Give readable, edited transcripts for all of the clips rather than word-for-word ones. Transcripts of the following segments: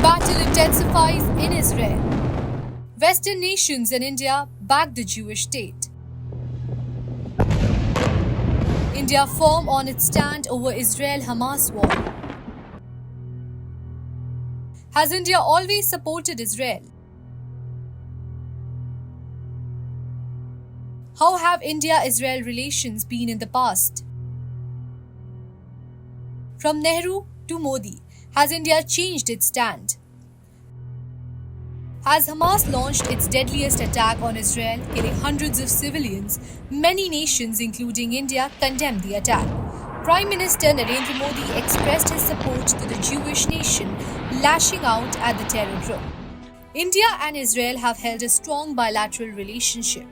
Battle intensifies in Israel. Western nations and India back the Jewish state. India firm on its stand over Israel-Hamas war. Has India always supported Israel? How have India-Israel relations been in the past? From Nehru to Modi, has India changed its stand? Has Hamas launched its deadliest attack on Israel, killing hundreds of civilians? Many nations, including India, condemned the attack. Prime Minister Narendra Modi expressed his support to the Jewish nation, lashing out at the terror group. India and Israel have held a strong bilateral relationship.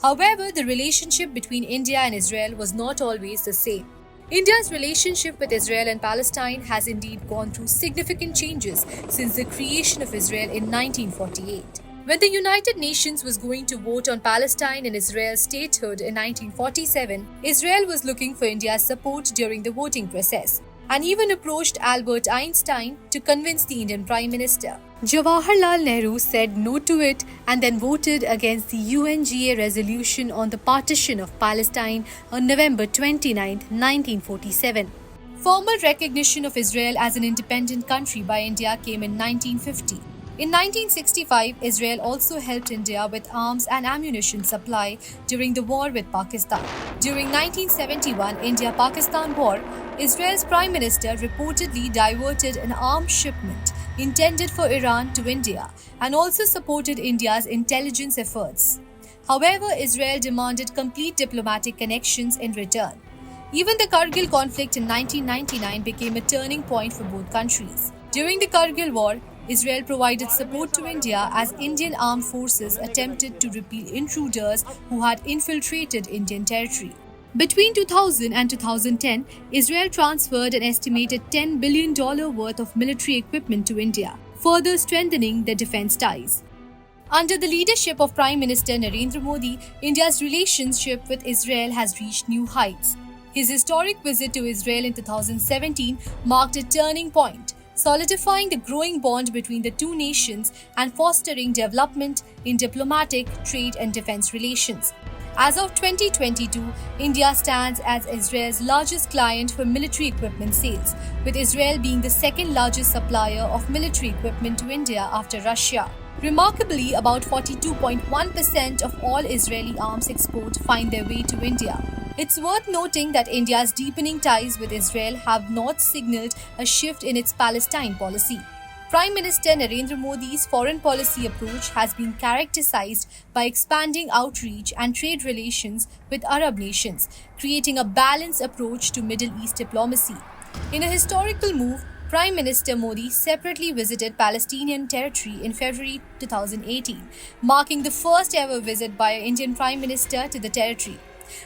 However, the relationship between India and Israel was not always the same. India's relationship with Israel and Palestine has indeed gone through significant changes since the creation of Israel in 1948. When the United Nations was going to vote on Palestine and Israel's statehood in 1947, Israel was looking for India's support during the voting process and even approached Albert Einstein to convince the Indian Prime Minister. Jawaharlal Nehru said no to it and then voted against the UNGA resolution on the partition of Palestine on November 29, 1947. Formal recognition of Israel as an independent country by India came in 1950. In 1965, Israel also helped India with arms and ammunition supply during the war with Pakistan. During 1971 India-Pakistan war, Israel's Prime Minister reportedly diverted an arms shipment intended for Iran to India and also supported India's intelligence efforts. However, Israel demanded complete diplomatic connections in return. Even the Kargil conflict in 1999 became a turning point for both countries. During the Kargil war, Israel provided support to India as Indian armed forces attempted to repel intruders who had infiltrated Indian territory. Between 2000 and 2010, Israel transferred an estimated $10 billion worth of military equipment to India, further strengthening their defense ties. Under the leadership of Prime Minister Narendra Modi, India's relationship with Israel has reached new heights. His historic visit to Israel in 2017 marked a turning point, solidifying the growing bond between the two nations and fostering development in diplomatic, trade and defense relations. As of 2022, India stands as Israel's largest client for military equipment sales, with Israel being the second largest supplier of military equipment to India after Russia. Remarkably, about 42.1% of all Israeli arms export find their way to India. It's worth noting that India's deepening ties with Israel have not signaled a shift in its Palestine policy. Prime Minister Narendra Modi's foreign policy approach has been characterized by expanding outreach and trade relations with Arab nations, creating a balanced approach to Middle East diplomacy. In a historical move, Prime Minister Modi separately visited Palestinian territory in February 2018, marking the first ever visit by an Indian Prime Minister to the territory.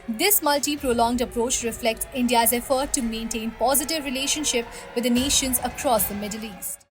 This multi-pronged approach reflects India's effort to maintain positive relationship with the nations across the Middle East.